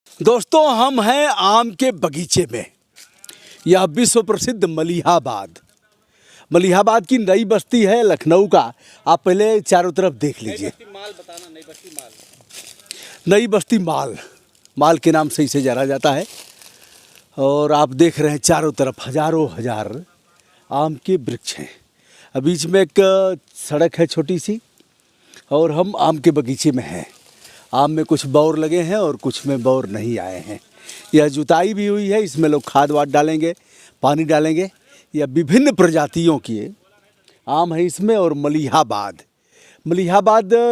दोस्तों, हम हैं आम के बगीचे में। यह विश्व प्रसिद्ध मलिहाबाद की नई बस्ती है लखनऊ का। आप पहले चारों तरफ देख लीजिए। नई बस्ती माल के नाम से इसे जाना जाता है। और आप देख रहे हैं चारों तरफ हजारों हजार आम के वृक्ष हैं। बीच में एक सड़क है छोटी सी, और हम आम के बगीचे में हैं। आम में कुछ बौर लगे हैं और कुछ में बौर नहीं आए हैं। यह जुताई भी हुई है, इसमें लोग खाद वाद डालेंगे, पानी डालेंगे। यह विभिन्न प्रजातियों के आम है इसमें। और मलिहाबाद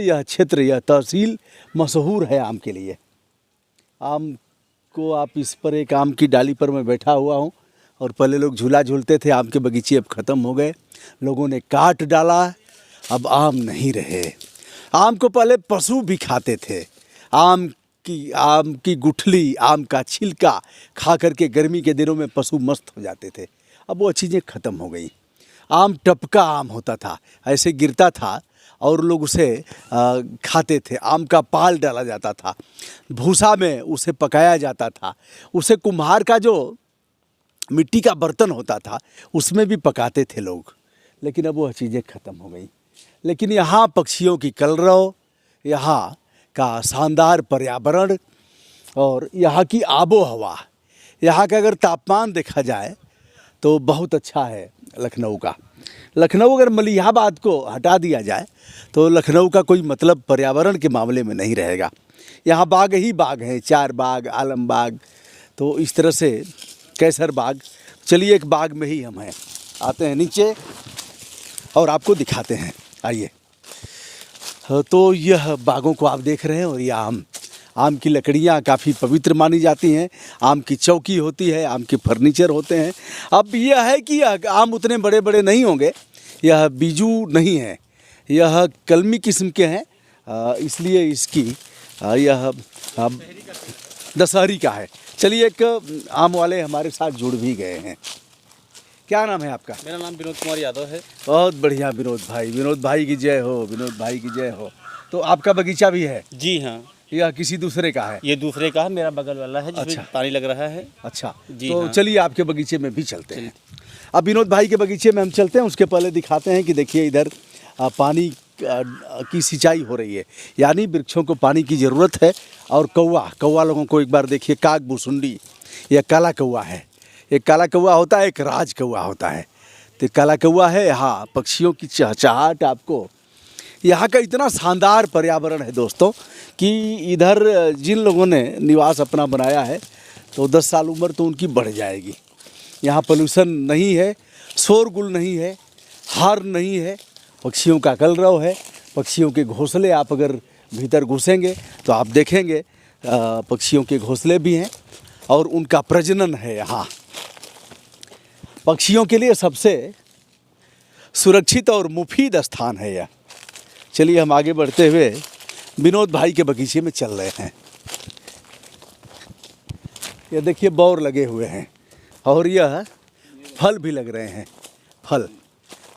यह क्षेत्र, यह तहसील मशहूर है आम के लिए। आम को आप इस पर एक आम की डाली पर मैं बैठा हुआ हूँ, और पहले लोग झूला झूलते थे। आम के बगीचे अब ख़त्म हो गए, लोगों ने काट डाला, अब आम नहीं रहे। आम को पहले पशु भी खाते थे। आम की गुठली, आम का छिलका खा करके गर्मी के दिनों में पशु मस्त हो जाते थे। अब वो चीज़ें ख़त्म हो गई। आम टपका आम होता था, ऐसे गिरता था और लोग उसे खाते थे। आम का पाल डाला जाता था, भूसा में उसे पकाया जाता था। उसे कुम्हार का जो मिट्टी का बर्तन होता था उसमें भी पकाते थे लोग। लेकिन अब वह चीज़ें ख़त्म हो गई। लेकिन यहाँ पक्षियों की कलरव, यहाँ का शानदार पर्यावरण और यहाँ की आबो हवा, यहाँ का अगर तापमान देखा जाए तो बहुत अच्छा है लखनऊ का। लखनऊ अगर मलिहाबाद को हटा दिया जाए तो लखनऊ का कोई मतलब पर्यावरण के मामले में नहीं रहेगा। यहाँ बाग ही बाग हैं, 4 बाग, आलम बाग, तो इस तरह से कैसर बाग। चलिए एक बाग में ही हम हैं, आते हैं नीचे और आपको दिखाते हैं। आइए। तो यह बागों को आप देख रहे हैं, और ये आम की लकड़ियाँ काफ़ी पवित्र मानी जाती हैं। आम की चौकी होती है, आम के फर्नीचर होते हैं। अब यह है कि आम उतने बड़े बड़े नहीं होंगे, यह बीजू नहीं है, यह कलमी किस्म के हैं, इसलिए इसकी यह दशहरी का है। चलिए, एक आम वाले हमारे साथ जुड़ भी गए हैं। क्या नाम है आपका? मेरा नाम विनोद कुमार यादव है। बहुत बढ़िया विनोद भाई की जय हो, विनोद भाई की जय हो। तो आपका बगीचा भी है? जी हाँ। यह किसी दूसरे का है? ये दूसरे का है, मेरा बगल वाला है जिसमें पानी लग रहा है। अच्छा जी तो हाँ। चलिए आपके बगीचे में भी चलते हैं। अब विनोद भाई के बगीचे में हम चलते हैं, उसके पहले दिखाते हैं कि देखिए इधर पानी की सिंचाई हो रही है, यानी वृक्षों को पानी की ज़रूरत है। और कौवा लोगों को एक बार देखिए, काग भुसुंडी, यह काला कौवा है। एक काला कौवा होता है, एक राज कौवा होता है। तो काला कौवा है। हाँ, पक्षियों की चहचहाट आपको। यहाँ का इतना शानदार पर्यावरण है दोस्तों कि इधर जिन लोगों ने निवास अपना बनाया है तो 10 साल उम्र तो उनकी बढ़ जाएगी। यहाँ पोल्यूशन नहीं है, शोरगुल नहीं है, हॉर्न नहीं है, पक्षियों का कलरव है। पक्षियों के घोंसले, आप अगर भीतर घुसेंगे तो आप देखेंगे पक्षियों के घोंसले भी हैं और उनका प्रजनन है यहाँ। पक्षियों के लिए सबसे सुरक्षित और मुफीद स्थान है यह। चलिए हम आगे बढ़ते हुए विनोद भाई के बगीचे में चल रहे हैं। यह देखिए बौर लगे हुए हैं, और यह फल भी लग रहे हैं। फल,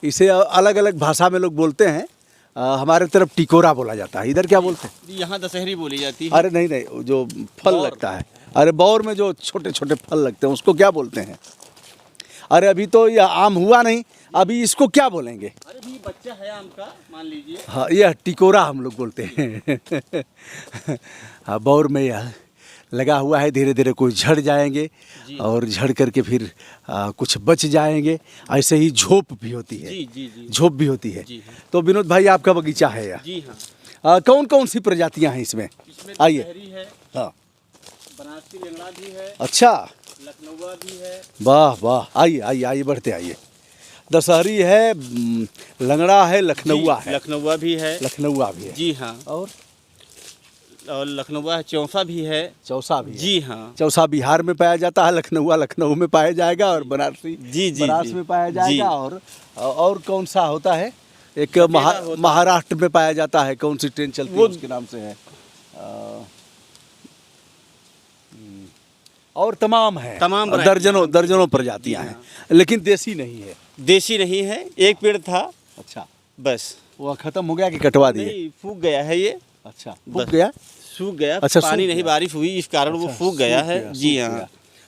इसे अलग अलग भाषा में लोग बोलते हैं। हमारे तरफ टिकोरा बोला जाता है, इधर क्या बोलते हैं? यहाँ दशहरी बोली जाती है। अरे नहीं, जो फल लगता है, अरे बौर में जो छोटे छोटे फल लगते हैं उसको क्या बोलते हैं? अरे अभी तो यह आम हुआ नहीं, अभी इसको क्या बोलेंगे? अरे भी बच्चा है आम का, मान लीजिए। हाँ, यह टिकोरा हम लोग बोलते हैं। हाँ, बौर में यह लगा हुआ है, धीरे धीरे कुछ झड़ जाएंगे और झड़ करके फिर कुछ बच जाएंगे। ऐसे ही झोप भी होती है। जी। झोप भी होती है। जी हाँ। तो विनोद भाई आपका बगीचा है यह? जी हाँ। कौन कौन सी प्रजातियां हैं इसमें? आइए। दशहरी है, हाँ, बनारसी लंगड़ा भी है, अच्छा, लखनऊआ भी है। वाह, आइए बढ़ते आइए। दशहरी है, लंगड़ा है, लखनऊआ है। लखनऊआ भी है। जी हाँ। और लखनऊआ है, चौसा भी है। चौसा भी है। जी हाँ। चौसा बिहार में पाया जाता है, लखनऊआ लखनऊ में पाया जाएगा, और बनारसी जी बनारस में पाया जाएगा। और कौन सा होता है? एक महाराष्ट्र में पाया जाता है। कौन सी ट्रेन चलती है उसके नाम से है? और तमाम दर्जनों प्रजातियां हैं, लेकिन देसी नहीं है। देसी नहीं है, एक पेड़ था। अच्छा, बस वो ख़त्म हो गया कि कटवा दिए? नहीं, सूख गया है ये। अच्छा, सूख गया। सूख गया। अच्छा, पानी सूख नहीं, गया। बारिश हुई, इस कारण वो सूख गया है। जी सूख हाँ। गया।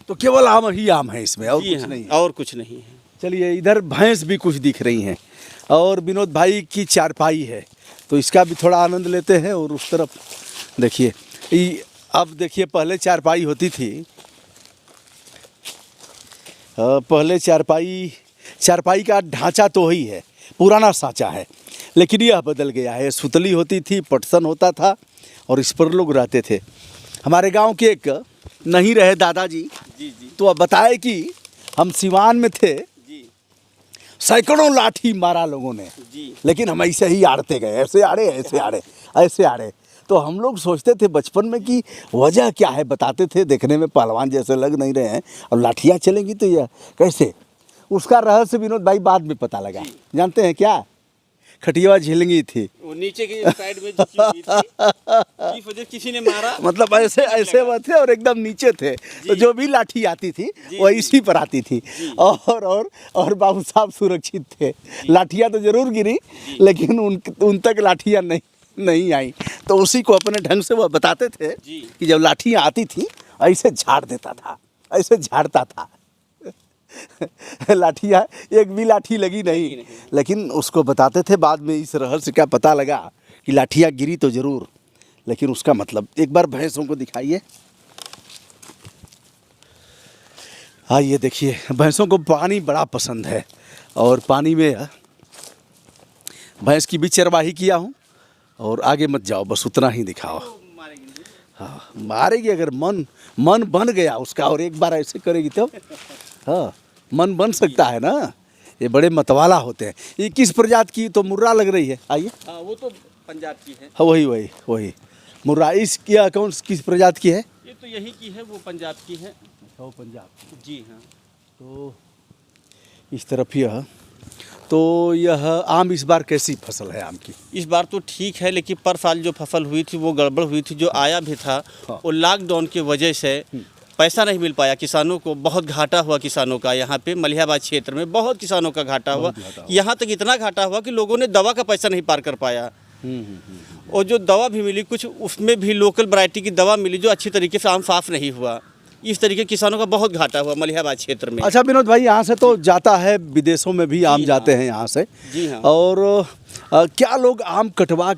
तो केवल आम ही आम है इसमें, और जी कुछ हाँ, नहीं है। और कुछ नहीं है। चलिए, इधर भैंस भी कुछ दिख रही हैं और विनोद भाई की चारपाई है, तो इसका भी थोड़ा आनंद लेते हैं। और उस तरफ देखिए, अब देखिए, पहले चारपाई होती थी, पहले चारपाई का ढांचा तो ही है, पुराना सांचा है, लेकिन यह बदल गया है। सुतली होती थी, पटसन होता था और इस पर लोग रहते थे। हमारे गांव के एक नहीं रहे दादाजी, जी जी तो अब बताए कि हम सिवान में थे, जी सैकड़ों लाठी मारा लोगों ने, जी। लेकिन हम ऐसे ही आड़ते गए, ऐसे आड़े ऐसे आड़े ऐसे आड़े। तो हम लोग सोचते थे बचपन में कि वजह क्या है, बताते थे देखने में पहलवान जैसे लग नहीं रहे हैं और लाठियाँ चलेंगी तो यह कैसे। उसका रहस्य विनोद भाई बाद में पता लगा। जानते हैं क्या? खटिया झिलंगी थी, वो नीचे की साइड में झुकी हुई थी, इस वजह से किसी ने मारा। मतलब ऐसे वो थे और एकदम नीचे थे, तो जो भी लाठी आती थी वो इसी पर आती थी। और बाबू साहब सुरक्षित थे। लाठियाँ तो जरूर गिरी, लेकिन उन तक लाठियाँ नहीं आई। तो उसी को अपने ढंग से वो बताते थे कि जब लाठियाँ आती थी ऐसे झाड़ देता था, ऐसे झाड़ता था। लाठियाँ, एक भी लाठी लगी नहीं, लेकिन उसको बताते थे। बाद में इस रहस्य का पता लगा कि लाठियाँ गिरी तो जरूर, लेकिन उसका मतलब। एक बार भैंसों को दिखाइए। हाँ, ये देखिए, भैंसों को पानी बड़ा पसंद है और पानी में भैंस की भी चरवाही किया हूँ। और आगे मत जाओ, बस उतना ही दिखाओ। हाँ, मारेगी अगर मन बन गया उसका, और एक बार ऐसे करेगी तो हाँ, मन बन सकता है ना। ये बड़े मतवाला होते हैं। ये किस प्रजाति की? तो मुर्रा लग रही है। आइए। हाँ, वो तो पंजाब की है। हाँ, वही मुर्रा। इसकी कौन किस प्रजाति की है? ये तो यही की है, वो पंजाब की है। वो पंजाब की। जी हाँ। तो इस तरफ यह, तो यह आम इस बार कैसी फसल है आम की? इस बार तो ठीक है, लेकिन पर साल जो फसल हुई थी वो गड़बड़ हुई थी। जो आया भी था वो लॉकडाउन की वजह से पैसा नहीं मिल पाया किसानों को। बहुत घाटा हुआ किसानों का। यहाँ पे मलिहाबाद क्षेत्र में बहुत किसानों का घाटा हुआ। यहाँ तक इतना घाटा हुआ कि लोगों ने दवा का पैसा नहीं पार कर पाया। और जो दवा भी मिली कुछ, उसमें भी लोकल वैरायटी की दवा मिली जो अच्छी तरीके से आम साफ नहीं हुआ। इस तरीके किसानों का बहुत घाटा हुआ मलिहाबाद क्षेत्र में। अच्छा विनोद भाई, यहाँ से तो जाता है, विदेशों में भी आम जाते हैं यहाँ से। जी हाँ। और क्या लोग आम कटवा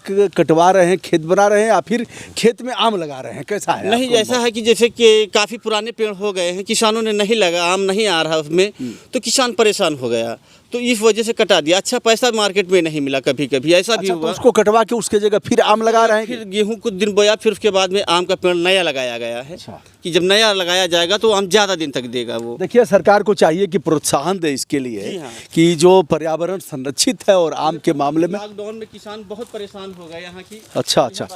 रहे हैं, खेत बना रहे हैं, या फिर खेत में आम लगा रहे हैं? कैसा है? नहीं, ऐसा है कि जैसे कि काफ़ी पुराने पेड़ हो गए हैं, किसानों ने नहीं लगा, आम नहीं आ रहा उसमें, तो किसान परेशान हो गया, तो इस वजह से कटा दिया। अच्छा पैसा मार्केट में नहीं मिला, कभी कभी ऐसा भी अच्छा, हुआ। तो उसको कटवा के उसके जगह फिर आम लगा रहे हैं? फिर गेहूं कुछ दिन बोया, फिर उसके बाद में आम का पेड़ नया लगाया गया है। अच्छा। कि जब नया लगाया जाएगा तो आम ज़्यादा दिन तक देगा वो। देखिए, सरकार को चाहिए कि प्रोत्साहन दे इसके लिए। जी हाँ। कि जो पर्यावरण संरक्षित है, और आम के मामले में लॉकडाउन में किसान बहुत परेशान हो गए यहाँ की। अच्छा,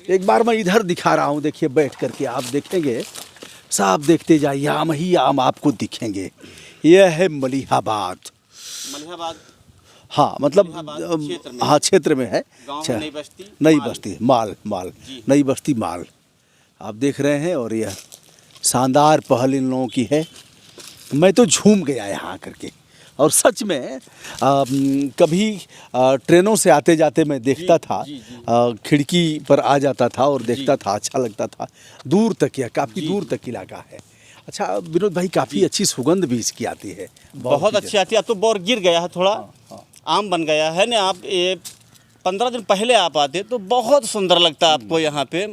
एक बार मैं इधर दिखा रहा हूँ, देखिए बैठ करके आप देखेंगे, साफ देखते जाइए, आम ही आम आपको दिखेंगे। यह है मलिहाबाद। हाँ, मतलब हाँ, क्षेत्र में है। गाँव नई बस्ती, नई बस्ती माल जी। नई बस्ती माल आप देख रहे हैं। और यह शानदार पहल इन लोगों की है। मैं तो झूम गया यहाँ आकर के। और सच में कभी ट्रेनों से आते जाते मैं देखता था, खिड़की पर आ जाता था और देखता था, अच्छा लगता था। दूर तक, यह काफ़ी दूर तक इलाका है। अच्छा विनोद भाई, काफ़ी अच्छी सुगंध भी इसकी आती है। बहुत अच्छी आती है। अब तो बौर गिर गया है थोड़ा, आम बन गया है ना। आप 15 दिन पहले आप आते तो बहुत सुंदर लगता है आपको यहाँ पे।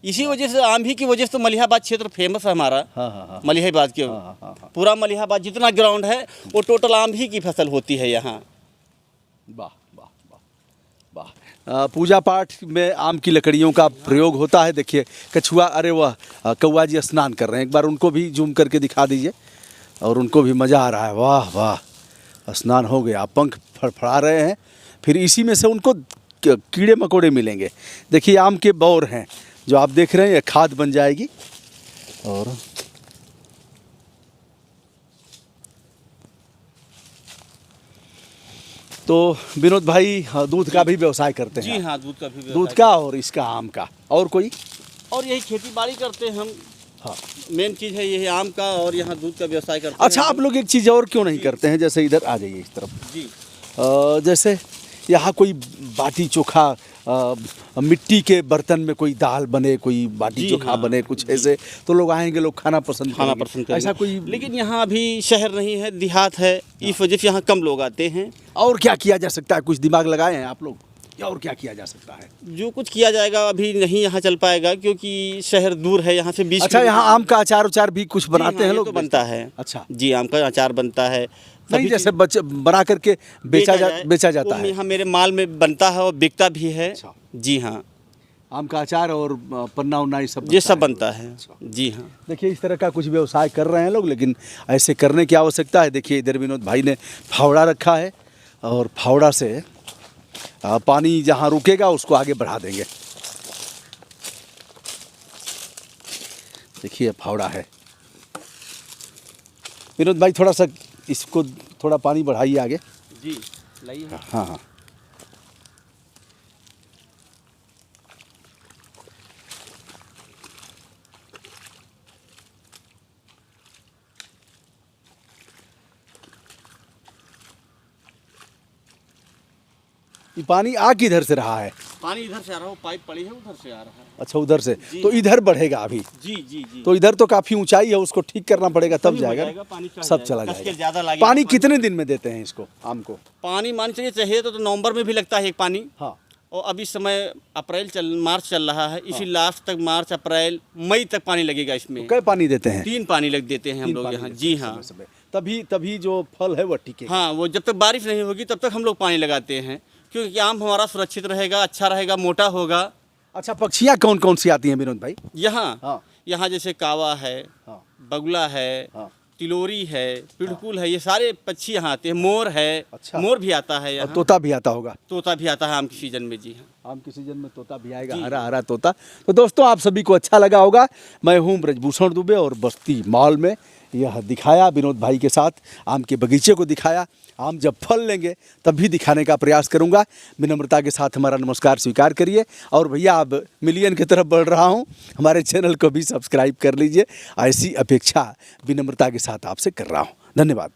इसी वजह से, आम ही की वजह से तो मलिहाबाद क्षेत्र फेमस है हमारा। मलिहाबाद के पूरा मलिहाबाद जितना ग्राउंड है वो टोटल आम ही की फसल होती है यहाँ। वाह वाह वाह वाह। पूजा पाठ में आम की लकड़ियों का प्रयोग होता है। देखिए कछुआ, अरे वाह, कौआ जी स्नान कर रहे हैं। एक बार उनको भी जूम करके दिखा दीजिए। और उनको भी मज़ा आ रहा है। वाह वाह, स्नान हो गया, पंख फड़फड़ा रहे हैं। फिर इसी में से उनको कीड़े मकोड़े मिलेंगे। देखिए आम के बौर हैं जो आप देख रहे हैं, ये खाद बन जाएगी। और तो विनोद भाई, दूध का भी व्यवसाय करते हैं? जी हाँ, दूध का भी व्यवसाय। दूध का और इसका आम का, और कोई? और यही खेती बाड़ी करते हैं हम। हाँ, मेन चीज़ है यही आम का, और यहाँ दूध का व्यवसाय करते हैं। अच्छा, आप लोग एक चीज़ और क्यों नहीं करते हैं? जैसे इधर आ जाइए इस तरफ जी। जैसे यहाँ कोई बाटी चोखा मिट्टी के बर्तन में कोई दाल बने, कोई बाटी जी चोखा हाँ, बने कुछ ऐसे, तो लोग आएंगे, लोग खाना पसंद खाना करेंगे। पसंद करेंगे। ऐसा कोई लेकिन यहाँ अभी शहर नहीं है, देहात है, इस वजह से यहाँ कम लोग आते हैं। और क्या किया जा सकता है? कुछ दिमाग लगाए हैं आप लोग, या और क्या किया जा सकता है? जो कुछ किया जाएगा अभी नहीं यहाँ चल पाएगा, क्योंकि शहर दूर है यहाँ से 20 अच्छा, यहाँ आम का अचार उचार भी कुछ बनाते हैं ये लोग? तो बनता है। अच्छा, जी, आम का अचार बनता है। नहीं सभी जैसे बना करके बेचा जाता वो है। यहाँ मेरे माल में बनता है और बिकता भी है। अच्छा। जी हाँ, आम का अचार और पन्ना उन्ना ये सब ये सब बनता है। जी हाँ, देखिए इस तरह का कुछ व्यवसाय कर रहे हैं लोग, लेकिन ऐसे करने की आवश्यकता है। देखिए इधर विनोद भाई ने फावड़ा रखा है और फावड़ा से पानी जहाँ रुकेगा उसको आगे बढ़ा देंगे। देखिए फावड़ा है। विनोद भाई थोड़ा सा इसको थोड़ा पानी बढ़ाइए आगे। जी लाइए। हाँ हाँ, ये पानी आ किधर से रहा है? पानी इधर से आ रहा है, वो पाइप पड़ी है उधर से आ रहा है। अच्छा उधर से, जी। तो इधर बढ़ेगा अभी। जी जी जी। तो इधर तो काफी ऊंचाई है, उसको ठीक करना पड़ेगा तब तभी हो जाएगा। पानी चढ़ सब जाएगा, चला कस के जाएगा। ज़्यादा लागेगा पानी कितने दिन में देते हैं इसको, आम को? पानी मान चाहिए तो नवंबर में भी लगता है एक पानी। हाँ, और अभी समय मार्च चल रहा है, इसी लास्ट तक मार्च अप्रैल मई तक पानी लगेगा इसमें। कै पानी देते हैं? 3 पानी लग देते हैं हम लोग यहाँ। जी हाँ, तभी जो फल है वो टिके। हाँ, वो जब तक बारिश नहीं होगी तब तक हम लोग पानी लगाते हैं, क्योंकि आम हमारा सुरक्षित रहेगा, अच्छा रहेगा, मोटा होगा। अच्छा, पक्षियाँ कौन कौन सी आती हैं विनोद भाई? यहाँ हाँ। यहाँ जैसे कावा है, हाँ बगुला है, हाँ। तिलोरी है, पिड़कुल है, ये सारे पक्षी यहाँ आते हैं। मोर है। अच्छा। मोर भी आता है और यहाँ। तोता भी आता होगा? तोता भी आता है आम की सीजन में। जी हाँ, आम के सीजन में तोता भी आएगा, हरा हरा तोता। तो दोस्तों आप सभी को अच्छा लगा होगा। मैं हूँ ब्रजभूषण दुबे और बस्ती मॉल में यह दिखाया विनोद भाई के साथ, आम के बगीचे को दिखाया। आम जब फल लेंगे तब भी दिखाने का प्रयास करूंगा। विनम्रता के साथ हमारा नमस्कार स्वीकार करिए। और भैया अब मिलियन की तरफ बढ़ रहा हूं, हमारे चैनल को भी सब्सक्राइब कर लीजिए। ऐसी अपेक्षा विनम्रता के साथ आपसे कर रहा हूं। धन्यवाद।